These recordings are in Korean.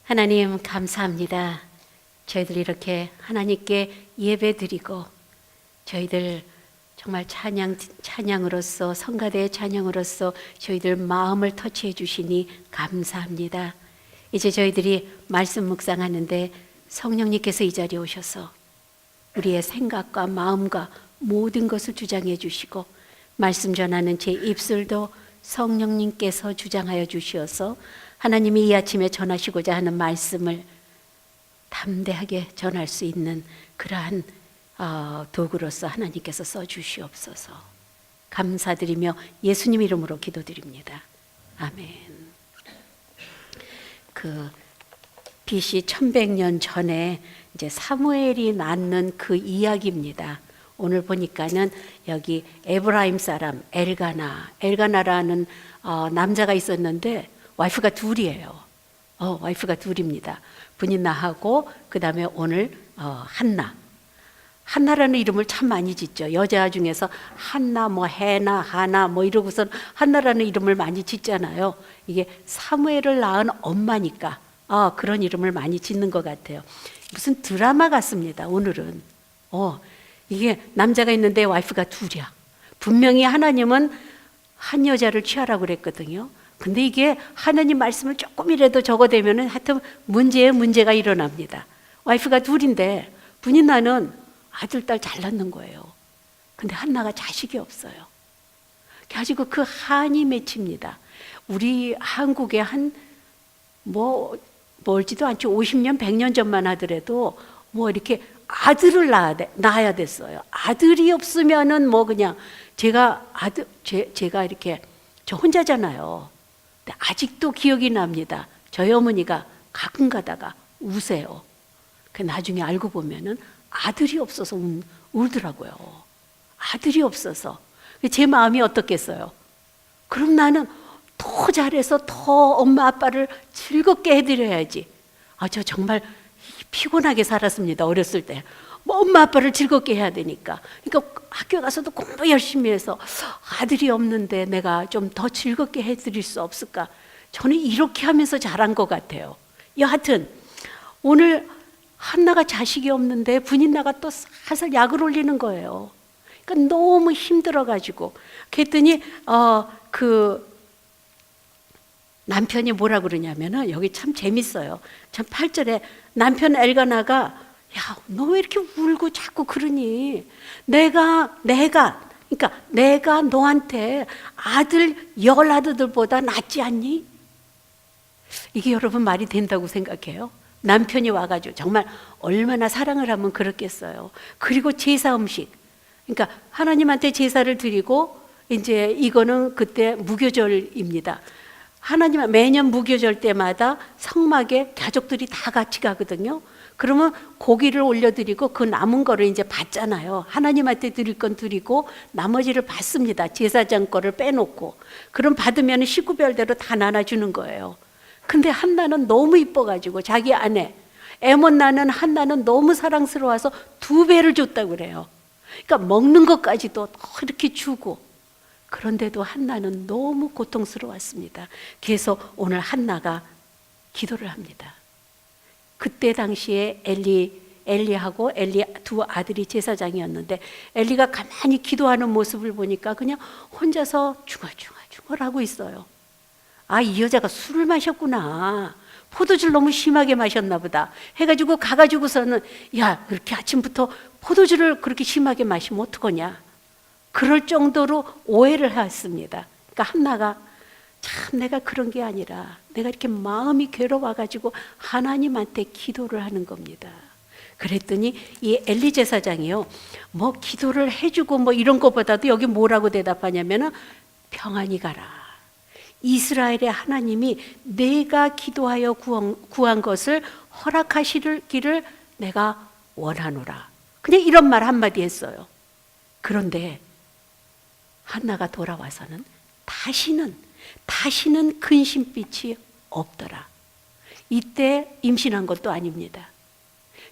하나님 감사합니다. 저희들 이렇게 하나님께 예배드리고 저희들 정말 찬양으로서 성가대의 찬양으로서 저희들 마음을 터치해 주시니 감사합니다. 이제 저희들이 말씀 묵상하는데 성령님께서 이 자리에 오셔서 우리의 생각과 마음과 모든 것을 주장해 주시고 말씀 전하는 제 입술도 성령님께서 주장하여 주시어서 하나님이 이 아침에 전하시고자 하는 말씀을 담대하게 전할 수 있는 그러한 도구로서 하나님께서 써주시옵소서. 감사드리며 예수님 이름으로 기도드립니다. 아멘. BC 1100년 전에 이제 사무엘이 낳는 그 이야기입니다. 오늘 보니까는 여기 에브라임 사람 엘가나라는 남자가 있었는데 와이프가 둘이에요. 와이프가 둘입니다. 브니나하고 그 다음에 오늘 한나라는 이름을 참 많이 짓죠. 여자 중에서 한나, 해나, 하나 이러고서 한나라는 이름을 많이 짓잖아요. 이게 사무엘을 낳은 엄마니까 그런 이름을 많이 짓는 것 같아요. 무슨 드라마 같습니다. 오늘은 이게 남자가 있는데 와이프가 둘이야. 분명히 하나님은 한 여자를 취하라고 그랬거든요. 근데 이게 하나님 말씀을 조금이라도 적어대면은 하여튼 문제가 일어납니다. 와이프가 둘인데 브니나는 아들, 딸 잘 낳는 거예요. 근데 한나가 자식이 없어요. 가지고 그 한이 맺힙니다. 우리 한국에 멀지도 않죠. 50년, 100년 전만 하더라도 이렇게 아들을 낳아야 됐어요. 아들이 없으면은 그냥 제가 이렇게 저 혼자잖아요. 근데 아직도 기억이 납니다. 저희 어머니가 가끔 가다가 우세요. 나중에 알고 보면은 아들이 없어서 울더라고요. 아들이 없어서. 제 마음이 어떻겠어요? 그럼 나는 더 잘해서 더 엄마 아빠를 즐겁게 해드려야지. 저 정말 피곤하게 살았습니다. 어렸을 때. 엄마 아빠를 즐겁게 해야 되니까. 그러니까 학교 가서도 공부 열심히 해서 아들이 없는데 내가 좀 더 즐겁게 해드릴 수 없을까? 저는 이렇게 하면서 자란 것 같아요. 여하튼 오늘 한나가 자식이 없는데 분인나가 또 살살 약을 올리는 거예요. 그러니까 너무 힘들어가지고 그랬더니 남편이 뭐라 그러냐면은 여기 참 재밌어요. 참 8절에 남편 엘가나가 너 왜 이렇게 울고 자꾸 그러니? 내가 너한테 아들 10아들들보다 낫지 않니? 이게 여러분 말이 된다고 생각해요? 남편이 와가지고 정말 얼마나 사랑을 하면 그렇겠어요. 그리고 제사 음식, 그러니까 하나님한테 제사를 드리고 이제 이거는 그때 무교절입니다. 하나님 매년 무교절 때마다 성막에 가족들이 다 같이 가거든요. 그러면 고기를 올려드리고 그 남은 거를 이제 받잖아요. 하나님한테 드릴 건 드리고 나머지를 받습니다. 제사장 거를 빼놓고. 그럼 받으면 식구별대로 다 나눠주는 거예요. 근데 한나는 너무 이뻐가지고 자기 아내 애못나는 한나는 너무 사랑스러워서 2배를 줬다고 그래요. 그러니까 먹는 것까지도 이렇게 주고. 그런데도 한나는 너무 고통스러웠습니다. 그래서 오늘 한나가 기도를 합니다. 그때 당시에 엘리하고 엘리 2 아들이 제사장이었는데 엘리가 가만히 기도하는 모습을 보니까 그냥 혼자서 중얼중얼 하고 있어요. 이 여자가 술을 마셨구나. 포도주를 너무 심하게 마셨나 보다 해가지고 가가지고서는 그렇게 아침부터 포도주를 그렇게 심하게 마시면 어떡하냐. 그럴 정도로 오해를 했습니다. 그러니까 한나가 참 내가 그런 게 아니라 내가 이렇게 마음이 괴로워가지고 하나님한테 기도를 하는 겁니다. 그랬더니 이 엘리 제사장이요, 기도를 해주고 이런 것보다도 여기 뭐라고 대답하냐면은 평안히 가라. 이스라엘의 하나님이 내가 기도하여 구한 것을 허락하시기를 내가 원하노라. 그냥 이런 말 한마디 했어요. 그런데 한나가 돌아와서는 다시는 근심빛이 없더라. 이때 임신한 것도 아닙니다.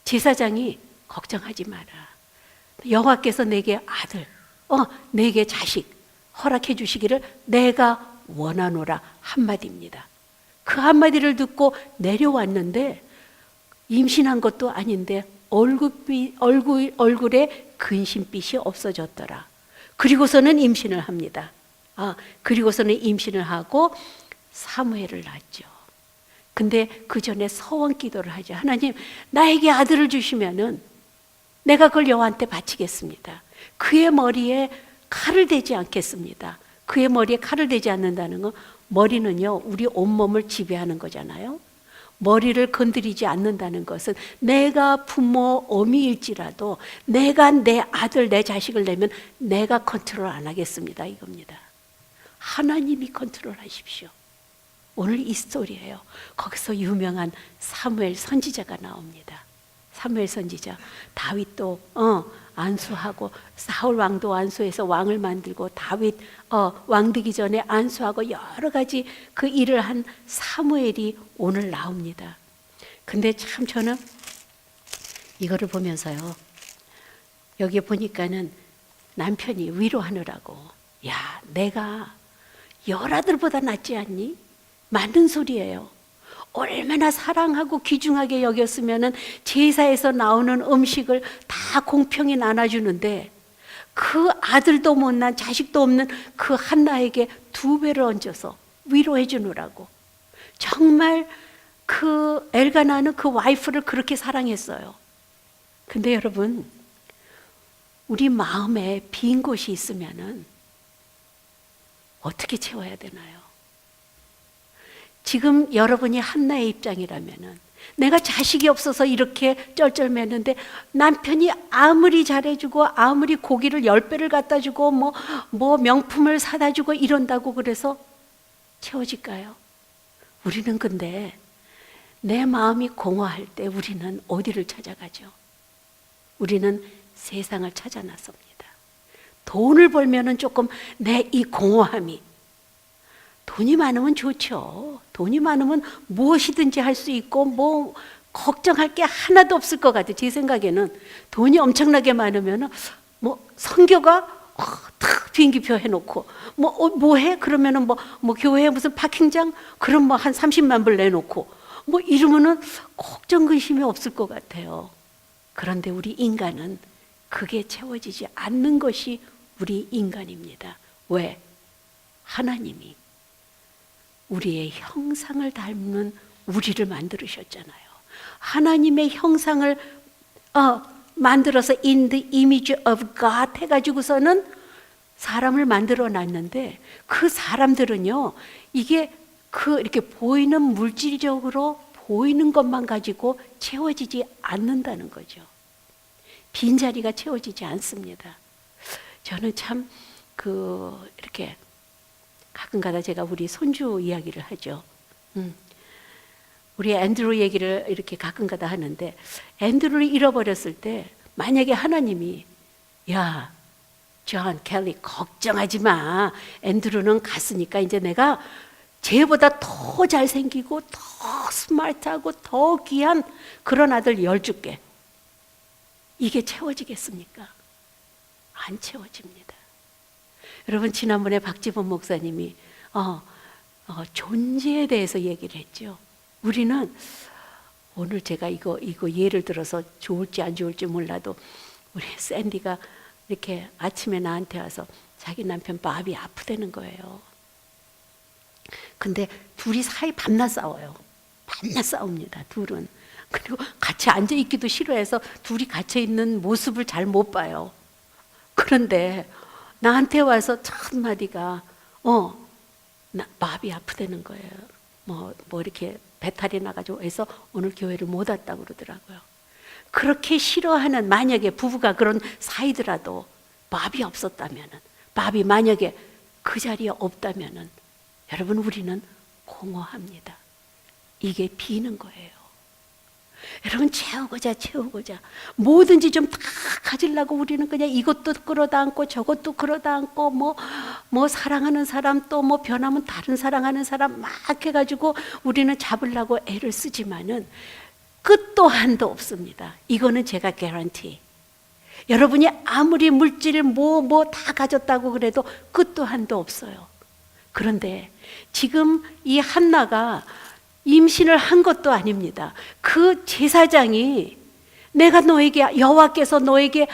제사장이 걱정하지 마라. 여호와께서 내게 아들, 내게 자식 허락해 주시기를 내가 원하노라 한마디입니다. 그 한마디를 듣고 내려왔는데 임신한 것도 아닌데 얼굴에 근심빛이 없어졌더라. 그리고서는 임신을 합니다. 그리고서는 임신을 하고 사무엘을 낳았죠. 근데 그 전에 서원 기도를 하죠. 하나님, 나에게 아들을 주시면은 내가 그걸 여호와한테 바치겠습니다. 그의 머리에 칼을 대지 않겠습니다. 그의 머리에 칼을 대지 않는다는 건, 머리는요 우리 온몸을 지배하는 거잖아요. 머리를 건드리지 않는다는 것은 내가 부모 어미일지라도 내가 내 아들 내 자식을 내면 내가 컨트롤 안 하겠습니다, 이겁니다. 하나님이 컨트롤 하십시오. 오늘 이 스토리예요. 거기서 유명한 사무엘 선지자가 나옵니다. 사무엘 선지자. 다윗도 안수하고, 사울 왕도 안수해서 왕을 만들고, 다윗 왕 되기 전에 안수하고 여러 가지 그 일을 한 사무엘이 오늘 나옵니다. 근데 참 저는 이거를 보면서요, 여기 보니까는 남편이 위로하느라고, 야, 내가 열아들보다 낫지 않니? 맞는 소리예요. 얼마나 사랑하고 귀중하게 여겼으면은 제사에서 나오는 음식을 다 공평히 나눠주는데, 그 아들도 못난 자식도 없는 그 한나에게 2배를 얹어서 위로해 주느라고. 정말 그 엘가나는 그 와이프를 그렇게 사랑했어요. 근데 여러분, 우리 마음에 빈 곳이 있으면은 어떻게 채워야 되나요? 지금 여러분이 한나의 입장이라면은, 내가 자식이 없어서 이렇게 쩔쩔매는데 남편이 아무리 잘해주고 아무리 고기를 10배를 갖다 주고 뭐 명품을 사다 주고 이런다고 그래서 채워질까요? 우리는 근데 내 마음이 공허할 때 우리는 어디를 찾아가죠? 우리는 세상을 찾아 나섭니다. 돈을 벌면은 조금 내 이 공허함이, 돈이 많으면 좋죠. 돈이 많으면 무엇이든지 할 수 있고 뭐 걱정할 게 하나도 없을 것 같아요. 제 생각에는 돈이 엄청나게 많으면 뭐 선교가 탁 비행기표 해놓고 뭐 해? 그러면은 뭐 교회에 무슨 파킹장? 그럼 뭐 한 30만 불 내놓고 뭐 이러면은 걱정 근심이 없을 것 같아요. 그런데 우리 인간은 그게 채워지지 않는 것이 우리 인간입니다. 왜? 하나님이 우리의 형상을 닮는 우리를 만들으셨잖아요. 하나님의 형상을 만들어서 in the image of God 해가지고서는 사람을 만들어 놨는데, 그 사람들은요, 이게 이렇게 보이는 물질적으로 보이는 것만 가지고 채워지지 않는다는 거죠. 빈자리가 채워지지 않습니다. 저는 참 이렇게 가끔가다 제가 우리 손주 이야기를 하죠. 우리 앤드루 얘기를 이렇게 가끔가다 하는데, 앤드루를 잃어버렸을 때 만약에 하나님이, 야, 존 켈리 걱정하지 마, 앤드루는 갔으니까 이제 내가 쟤보다 더 잘생기고 더 스마트하고 더 귀한 그런 아들 10줄게. 이게 채워지겠습니까? 안 채워집니다. 여러분, 지난번에 박지범 목사님이 존재에 대해서 얘기를 했죠. 우리는 오늘 제가 이거 예를 들어서 좋을지 안 좋을지 몰라도, 우리 샌디가 이렇게 아침에 나한테 와서 자기 남편 마음이 아프다는 거예요. 근데 둘이 사이 밤낮 싸워요. 밤낮 싸웁니다, 둘은. 그리고 같이 앉아 있기도 싫어해서 둘이 같이 있는 모습을 잘 못 봐요. 그런데 나한테 와서 첫 마디가 나 마음이 아프다는 거예요. 뭐 이렇게 배탈이 나가지고 해서 오늘 교회를 못 왔다고 그러더라고요. 그렇게 싫어하는, 만약에 부부가 그런 사이더라도 마음이 없었다면은, 마음이 만약에 그 자리에 없다면은, 여러분, 우리는 공허합니다. 이게 비는 거예요. 여러분, 채우고자 뭐든지 좀 다 가지려고 우리는 그냥 이것도 끌어다안고 저것도 끌어다안고 뭐 사랑하는 사람 또 뭐 변하면 다른 사랑하는 사람 막 해가지고 우리는 잡으려고 애를 쓰지만은 끝도 한도 없습니다. 이거는 제가 개런티. 여러분이 아무리 물질 뭐 다 가졌다고 그래도 끝도 한도 없어요. 그런데 지금 이 한나가 임신을 한 것도 아닙니다. 그 제사장이 내가 너에게, 여호와께서 너에게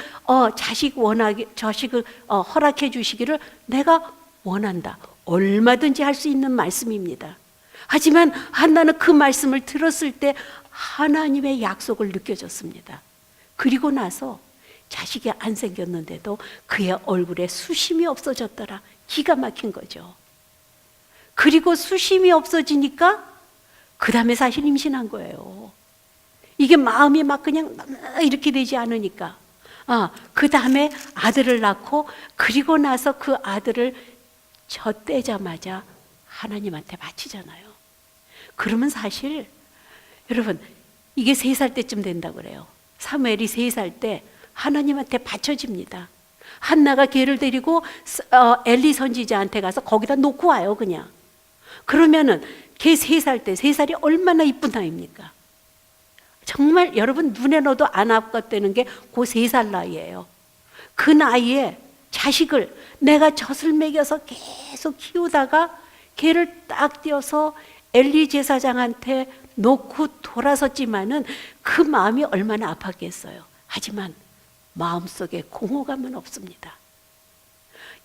자식을 허락해 주시기를 내가 원한다. 얼마든지 할 수 있는 말씀입니다. 하지만 한나는 그 말씀을 들었을 때 하나님의 약속을 느껴졌습니다. 그리고 나서 자식이 안 생겼는데도 그의 얼굴에 수심이 없어졌더라. 기가 막힌 거죠. 그리고 수심이 없어지니까 그 다음에 사실 임신한 거예요. 이게 마음이 막 그냥 이렇게 되지 않으니까. 그 다음에 아들을 낳고, 그리고 나서 그 아들을 젖대자마자 하나님한테 바치잖아요. 그러면 사실 여러분, 이게 3살 때쯤 된다고 그래요. 사무엘이 3살 때 하나님한테 바쳐집니다. 한나가 걔를 데리고 엘리 선지자한테 가서 거기다 놓고 와요, 그냥. 그러면은 걔 3살 때, 3살이 얼마나 이쁜 나이입니까? 정말 여러분 눈에 넣어도 안 아깝다는 게 그 3살 나이예요. 그 나이에 자식을 내가 젖을 먹여서 계속 키우다가 걔를 딱 떼어서 엘리 제사장한테 놓고 돌아섰지만은 그 마음이 얼마나 아팠겠어요. 하지만 마음속에 공허감은 없습니다.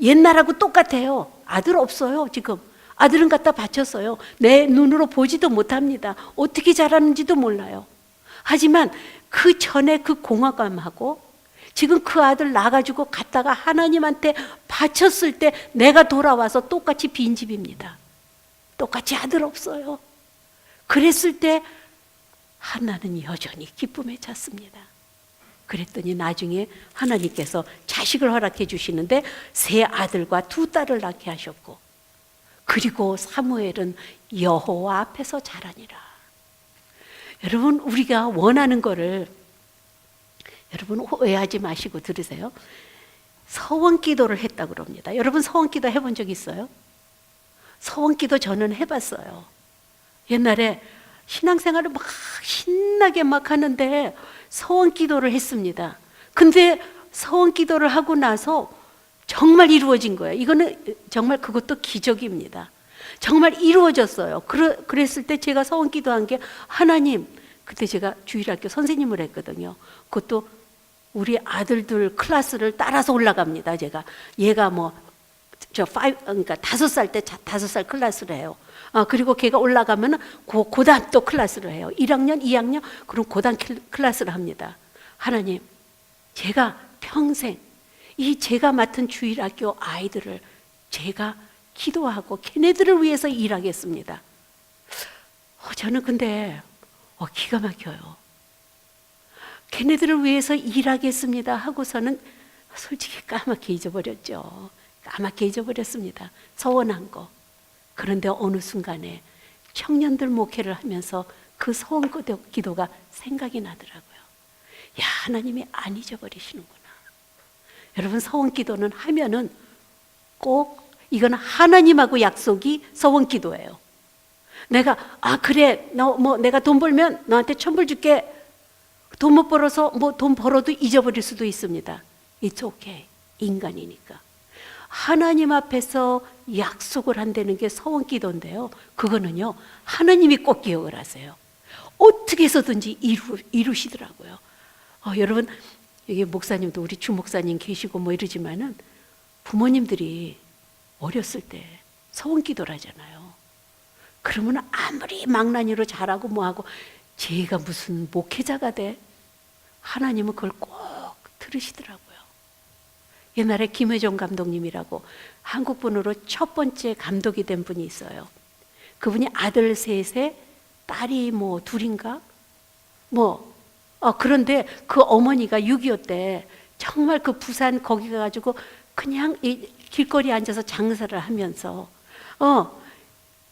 옛날하고 똑같아요. 아들 없어요, 지금. 아들은 갖다 바쳤어요. 내 눈으로 보지도 못합니다. 어떻게 자라는지도 몰라요. 하지만 그 전에 그 공허감하고 지금 그 아들 낳아가지고 갔다가 하나님한테 바쳤을 때 내가 돌아와서 똑같이 빈집입니다. 똑같이 아들 없어요. 그랬을 때 한나는 여전히 기쁨에 찼습니다. 그랬더니 나중에 하나님께서 자식을 허락해 주시는데 3 아들과 2 딸을 낳게 하셨고, 그리고 사무엘은 여호와 앞에서 자라니라. 여러분, 우리가 원하는 거를 여러분 오해하지 마시고 들으세요. 서원기도를 했다고 그럽니다. 여러분 서원기도 해본 적 있어요? 서원기도 저는 해봤어요. 옛날에 신앙생활을 막 신나게 막 하는데 서원기도를 했습니다. 근데 서원기도를 하고 나서 정말 이루어진 거예요. 이거는 정말 그것도 기적입니다. 정말 이루어졌어요. 그랬을 때 제가 서원기도한 게, 하나님, 그때 제가 주일학교 선생님을 했거든요. 그것도 우리 아들들 클래스를 따라서 올라갑니다. 제가 얘가 그러니까 5살 때 5살 클래스를 해요. 그리고 걔가 올라가면 고단 또 클래스를 해요. 1학년, 2학년, 그럼 고단 클래스를 합니다. 하나님, 제가 평생 이 제가 맡은 주일학교 아이들을 제가 기도하고 걔네들을 위해서 일하겠습니다. 저는 근데 기가 막혀요. 걔네들을 위해서 일하겠습니다 하고서는 솔직히 까맣게 잊어버렸죠. 까맣게 잊어버렸습니다. 서원한 거. 그런데 어느 순간에 청년들 목회를 하면서 그 서원 기도가 생각이 나더라고요. 야, 하나님이 안 잊어버리시는구나. 여러분, 서원 기도는 하면은 꼭 이건 하나님하고 약속이 서원 기도예요. 내가 그래, 내가 돈 벌면 너한테 1,000불 줄게. 돈 못 벌어서 돈 벌어도 잊어버릴 수도 있습니다. It's okay. 인간이니까. 하나님 앞에서 약속을 한다는 게 서원 기도인데요. 그거는요, 하나님이 꼭 기억을 하세요. 어떻게 해서든지 이루시더라고요. 여러분, 여기 목사님도 우리 주목사님 계시고 이러지만은 부모님들이 어렸을 때 서원 기도를 하잖아요. 그러면 아무리 망나니로 잘하고 뭐하고 제가 무슨 목회자가 돼? 하나님은 그걸 꼭 들으시더라고요. 옛날에 김회종 감독님이라고 한국분으로 첫 번째 감독이 된 분이 있어요. 그분이 아들 3에 딸이 2인가? 그런데 그 어머니가 6.25 때 정말 그 부산 거기 가가지고 그냥 이 길거리에 앉아서 장사를 하면서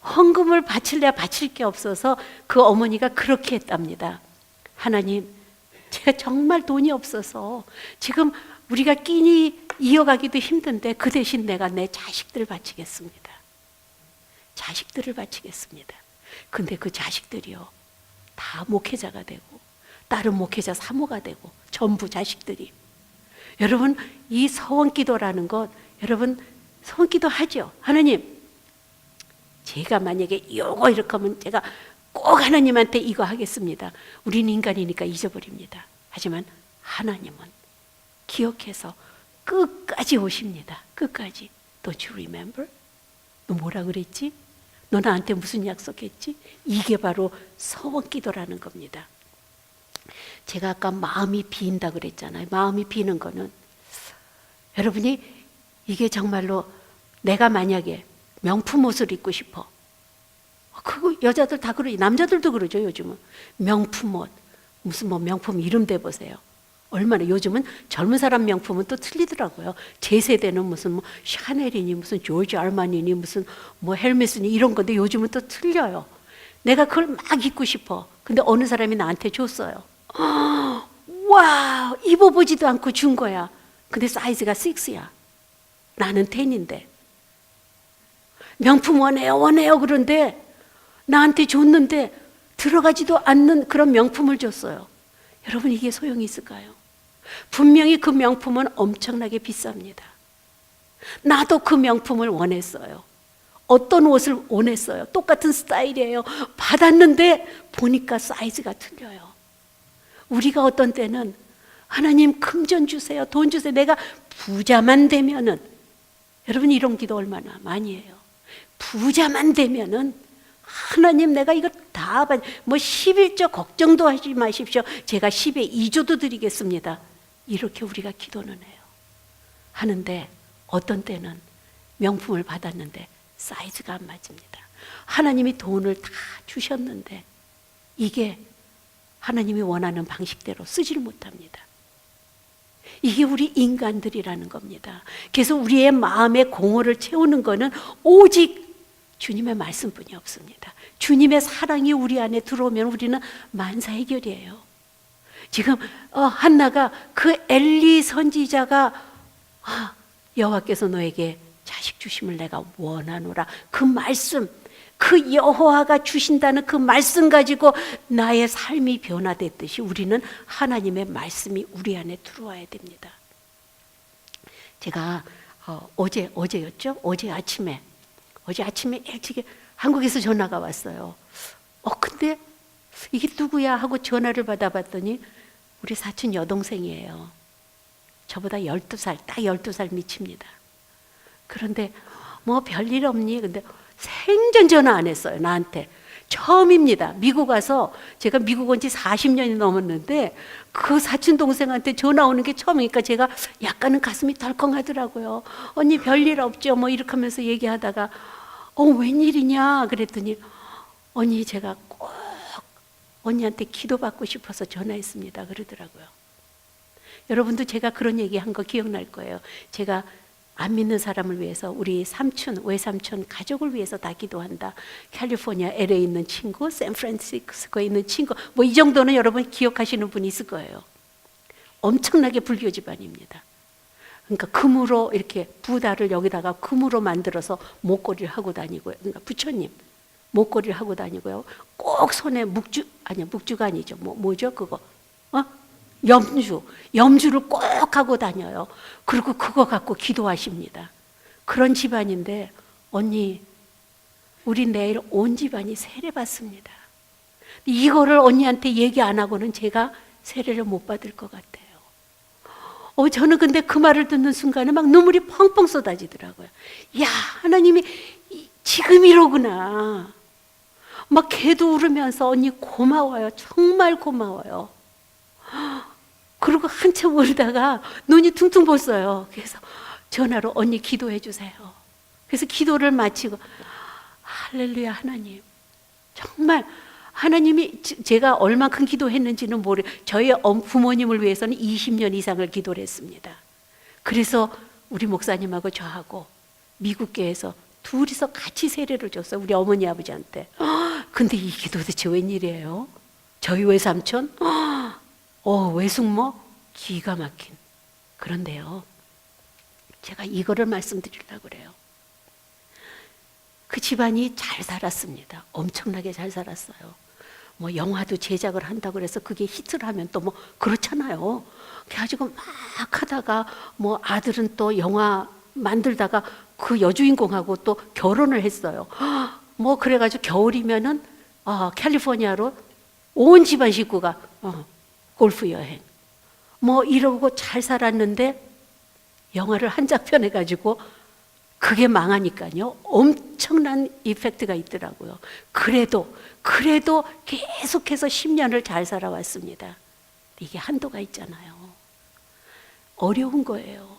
헌금을 바칠래야 바칠 게 없어서 그 어머니가 그렇게 했답니다. 하나님, 제가 정말 돈이 없어서 지금 우리가 끼니 이어가기도 힘든데 그 대신 내가 내 자식들을 바치겠습니다. 자식들을 바치겠습니다. 근데 그 자식들이요, 다 목회자가 되고 다른 목회자 사모가 되고 전부 자식들이. 여러분, 이 서원기도라는 것, 여러분 서원기도 하죠. 하나님, 제가 만약에 요거 이렇게 하면 제가 꼭 하나님한테 이거 하겠습니다. 우리는 인간이니까 잊어버립니다. 하지만 하나님은 기억해서 끝까지 오십니다. 끝까지. Don't you remember? 너 뭐라 그랬지? 너 나한테 무슨 약속했지? 이게 바로 서원기도라는 겁니다. 제가 아까 마음이 비인다 그랬잖아요. 마음이 비는 거는 여러분이 이게 정말로 내가 만약에 명품 옷을 입고 싶어. 그거 여자들 다 그러지. 남자들도 그러죠. 요즘은 명품 옷, 무슨 뭐 명품 이름 대보세요. 얼마나 요즘은 젊은 사람 명품은 또 틀리더라고요. 제 세대는 무슨 뭐 샤넬이니 무슨 조지 아르마니니 무슨 뭐 헬메스니 이런 건데 요즘은 또 틀려요. 내가 그걸 막 입고 싶어. 근데 어느 사람이 나한테 줬어요. 와, 입어보지도 않고 준 거야. 근데 사이즈가 6야. 나는 10인데. 명품 원해요 그런데 나한테 줬는데 들어가지도 않는 그런 명품을 줬어요. 여러분 이게 소용이 있을까요? 분명히 그 명품은 엄청나게 비쌉니다. 나도 그 명품을 원했어요. 어떤 옷을 원했어요. 똑같은 스타일이에요. 받았는데 보니까 사이즈가 틀려요. 우리가 어떤 때는 하나님 금전 주세요. 돈 주세요. 내가 부자만 되면은, 여러분 이런 기도 얼마나 많이 해요. 부자만 되면은 하나님 내가 이거 다 뭐 11조 걱정도 하지 마십시오. 제가 10에 2조도 드리겠습니다. 이렇게 우리가 기도는 해요. 하는데 어떤 때는 명품을 받았는데 사이즈가 안 맞습니다. 하나님이 돈을 다 주셨는데 이게 하나님이 원하는 방식대로 쓰질 못합니다. 이게 우리 인간들이라는 겁니다. 그래서 우리의 마음의 공허를 채우는 것은 오직 주님의 말씀뿐이 없습니다. 주님의 사랑이 우리 안에 들어오면 우리는 만사해결이에요. 지금 한나가 그 엘리 선지자가 여호와께서 너에게 자식 주심을 내가 원하노라, 그 말씀, 그 여호와가 주신다는 그 말씀 가지고 나의 삶이 변화됐듯이 우리는 하나님의 말씀이 우리 안에 들어와야 됩니다. 제가 어제였죠? 어제 아침에 일찍 한국에서 전화가 왔어요. 근데 이게 누구야 하고 전화를 받아봤더니 우리 사촌 여동생이에요. 저보다 12살, 딱 12살 미칩니다. 그런데 뭐 별일 없니? 근데 생전 전화 안 했어요, 나한테. 처음입니다. 미국 와서, 제가 미국 온 지 40년이 넘었는데 그 사촌 동생한테 전화 오는 게 처음이니까 제가 약간은 가슴이 덜컹하더라고요. 언니 별일 없죠? 뭐 이렇게 하면서 얘기하다가 웬일이냐 그랬더니 언니 제가 꼭 언니한테 기도받고 싶어서 전화했습니다 그러더라고요. 여러분도 제가 그런 얘기한 거 기억날 거예요. 제가 안 믿는 사람을 위해서, 우리 삼촌, 외삼촌 가족을 위해서 다 기도한다. 캘리포니아 LA에 있는 친구, 샌프란시스코에 있는 친구, 뭐 이 정도는 여러분 기억하시는 분이 있을 거예요. 엄청나게 불교 집안입니다. 그러니까 금으로 이렇게 부다를 여기다가 금으로 만들어서 목걸이를 하고 다니고요. 그러니까 부처님 목걸이를 하고 다니고요. 꼭 손에 묵주가 아니죠. 뭐죠 그거? 염주를 꼭 하고 다녀요. 그리고 그거 갖고 기도하십니다. 그런 집안인데 언니 우리 내일 온 집안이 세례 받습니다. 이거를 언니한테 얘기 안 하고는 제가 세례를 못 받을 것 같아요. 저는 근데 그 말을 듣는 순간에 막 눈물이 펑펑 쏟아지더라고요. 야, 하나님이 지금 이러구나. 막 걔도 울으면서 언니 고마워요. 정말 고마워요. 그리고 한참 울다가 눈이 퉁퉁 부었어요. 그래서 전화로 언니 기도해 주세요. 그래서 기도를 마치고 할렐루야 하나님. 정말 하나님이, 제가 얼마큼 기도했는지는 저희 부모님을 위해서는 20년 이상을 기도를 했습니다. 그래서 우리 목사님하고 저하고 미국교회에서 둘이서 같이 세례를 줬어요. 우리 어머니 아버지한테. 근데 이게 도대체 웬일이에요? 저희 외삼촌, 외숙모, 기가 막힌. 그런데요, 제가 이거를 말씀드리려고 그래요. 그 집안이 잘 살았습니다. 엄청나게 잘 살았어요. 뭐 영화도 제작을 한다고 그래서 그게 히트를 하면 또 뭐 그렇잖아요. 그래가지고 막 하다가 뭐 아들은 또 영화 만들다가 그 여주인공하고 또 결혼을 했어요. 뭐 그래가지고 겨울이면은 캘리포니아로 온 집안 식구가 골프 여행 뭐 이러고 잘 살았는데 영화를 한 작편 해가지고 그게 망하니까요 엄청난 이펙트가 있더라고요. 그래도 계속해서 10년을 잘 살아왔습니다. 이게 한도가 있잖아요. 어려운 거예요.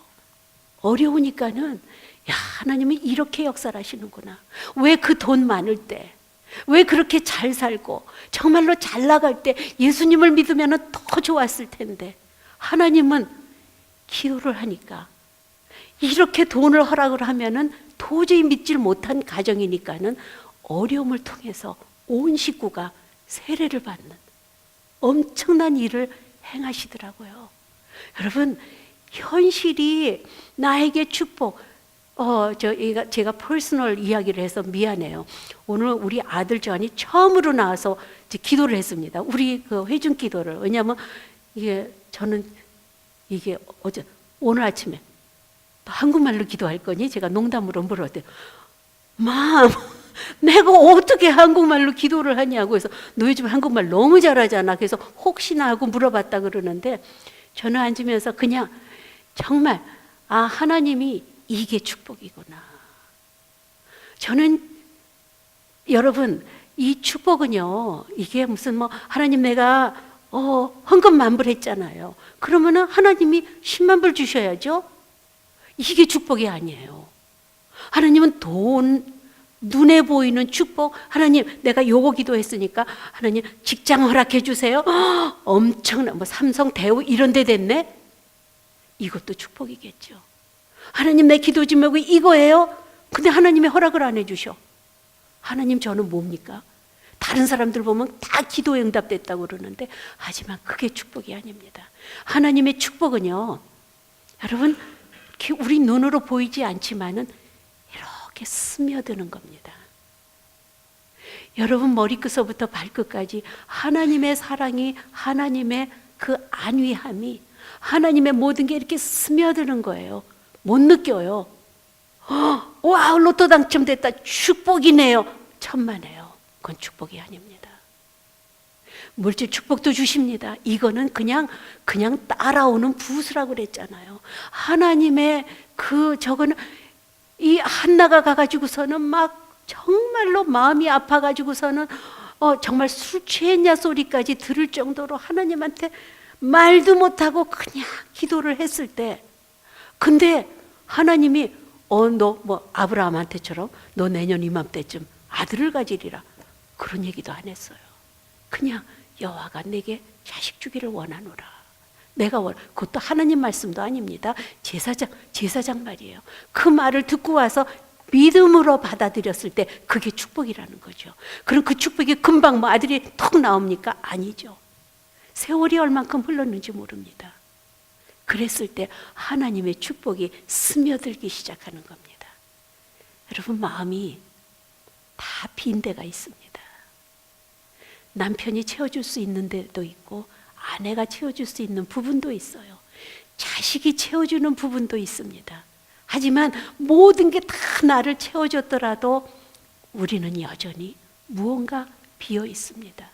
어려우니까는 하나님이 이렇게 역사를 하시는구나. 왜 그 돈 많을 때, 왜 그렇게 잘 살고 정말로 잘 나갈 때 예수님을 믿으면 더 좋았을 텐데 하나님은 기도를 하니까 이렇게 돈을 허락을 하면은 도저히 믿질 못한 가정이니까는 어려움을 통해서 온 식구가 세례를 받는 엄청난 일을 행하시더라고요. 여러분, 현실이 나에게 축복. 제가 퍼스널 이야기를 해서 미안해요. 오늘 우리 아들 조한이 처음으로 나와서 이제 기도를 했습니다. 우리 그 회중 기도를. 왜냐하면 저는 오늘 아침에 한국말로 기도할 거니? 제가 농담으로 물었대요. 맘, 내가 어떻게 한국말로 기도를 하냐고 해서 너 요즘 한국말 너무 잘하잖아. 그래서 혹시나 하고 물어봤다 그러는데 저는 앉으면서 그냥 정말 하나님이 이게 축복이구나. 저는 여러분 이 축복은요 이게 무슨 뭐 하나님 내가 헌금 10,000불 했잖아요. 그러면은 하나님이 10만 불 주셔야죠. 이게 축복이 아니에요. 하나님은 눈에 보이는 축복. 하나님 내가 요거 기도했으니까 하나님 직장 허락해 주세요. 엄청난 뭐 삼성 대우 이런 데 됐네. 이것도 축복이겠죠. 하나님 내 기도 제목이 이거예요. 근데 하나님이 허락을 안 해주셔. 하나님 저는 뭡니까? 다른 사람들 보면 다 기도 응답됐다고 그러는데 하지만 그게 축복이 아닙니다. 하나님의 축복은요 여러분 우리 눈으로 보이지 않지만은 이렇게 스며드는 겁니다. 여러분 머리끝서부터 발끝까지 하나님의 사랑이, 하나님의 그 안위함이, 하나님의 모든 게 이렇게 스며드는 거예요. 못 느껴요. 와, 로또 당첨됐다. 축복이네요. 천만에요. 그건 축복이 아닙니다. 물질 축복도 주십니다. 이거는 그냥 따라오는 부수라고 그랬잖아요. 하나님의 저거는 이 한나가 가가지고서는 막 정말로 마음이 아파가지고서는 정말 술 취했냐 소리까지 들을 정도로 하나님한테 말도 못하고 그냥 기도를 했을 때, 근데 하나님이 너 뭐 아브라함한테처럼 너 내년 이맘때쯤 아들을 가지리라 그런 얘기도 안 했어요. 그냥 여호와가 내게 자식 주기를 원하노라. 그것도 하나님 말씀도 아닙니다. 제사장 말이에요. 그 말을 듣고 와서 믿음으로 받아들였을 때 그게 축복이라는 거죠. 그럼 그 축복이 금방 뭐 아들이 턱 나옵니까? 아니죠. 세월이 얼만큼 흘렀는지 모릅니다. 그랬을 때 하나님의 축복이 스며들기 시작하는 겁니다. 여러분 마음이 다 빈 데가 있습니다. 남편이 채워줄 수 있는 데도 있고 아내가 채워줄 수 있는 부분도 있어요. 자식이 채워주는 부분도 있습니다. 하지만 모든 게 다 나를 채워줬더라도 우리는 여전히 무언가 비어 있습니다.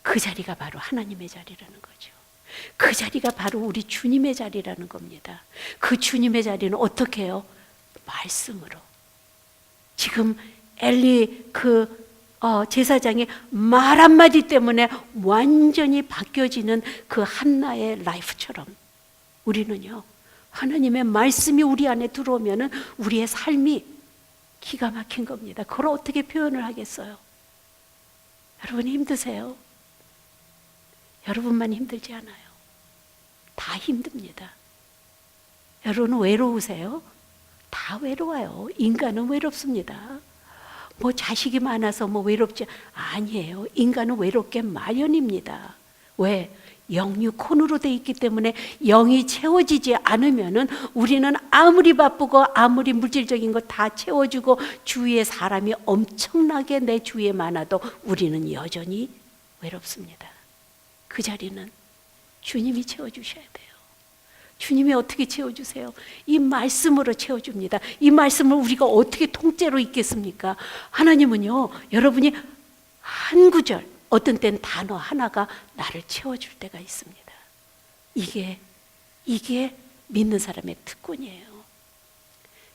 그 자리가 바로 하나님의 자리라는 거죠. 그 자리가 바로 우리 주님의 자리라는 겁니다. 그 주님의 자리는 어떻게 해요? 말씀으로. 지금 엘리 제사장의 말 한마디 때문에 완전히 바뀌어지는 그 한나의 라이프처럼 우리는요 하나님의 말씀이 우리 안에 들어오면은 우리의 삶이 기가 막힌 겁니다. 그걸 어떻게 표현을 하겠어요? 여러분 힘드세요? 여러분만 힘들지 않아요. 다 힘듭니다. 여러분 외로우세요? 다 외로워요. 인간은 외롭습니다. 뭐 자식이 많아서 뭐 외롭지 아니에요. 인간은 외롭게 마련입니다. 왜? 영육혼으로 돼 있기 때문에 영이 채워지지 않으면은 우리는 아무리 바쁘고 아무리 물질적인 거 다 채워주고 주위에 사람이 엄청나게 내 주위에 많아도 우리는 여전히 외롭습니다. 그 자리는 주님이 채워주셔야 돼요. 주님이 어떻게 채워주세요? 이 말씀으로 채워줍니다. 이 말씀을 우리가 어떻게 통째로 읽겠습니까? 하나님은요, 여러분이 한 구절, 어떤 때는 단어 하나가 나를 채워줄 때가 있습니다. 이게 믿는 사람의 특권이에요.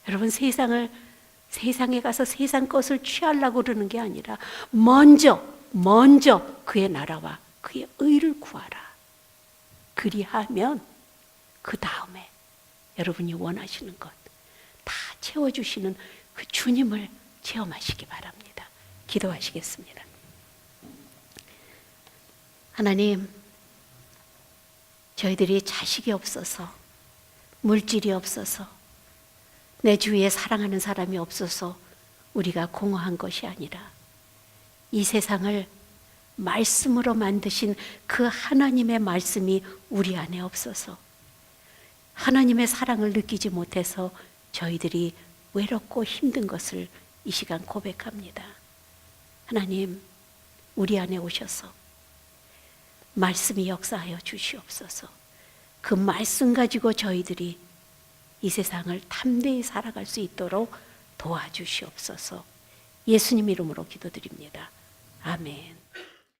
여러분, 세상에 가서 세상 것을 취하려고 그러는 게 아니라 먼저 그의 나라와 그의 의를 구하라. 그리하면 그 다음에 여러분이 원하시는 것 다 채워주시는 그 주님을 체험하시기 바랍니다. 기도하시겠습니다. 하나님, 저희들이 자식이 없어서, 물질이 없어서, 내 주위에 사랑하는 사람이 없어서 우리가 공허한 것이 아니라 이 세상을 말씀으로 만드신 그 하나님의 말씀이 우리 안에 없어서 하나님의 사랑을 느끼지 못해서 저희들이 외롭고 힘든 것을 이 시간 고백합니다. 하나님, 우리 안에 오셔서 말씀이 역사하여 주시옵소서. 그 말씀 가지고 저희들이 이 세상을 담대히 살아갈 수 있도록 도와주시옵소서. 예수님 이름으로 기도드립니다. 아멘.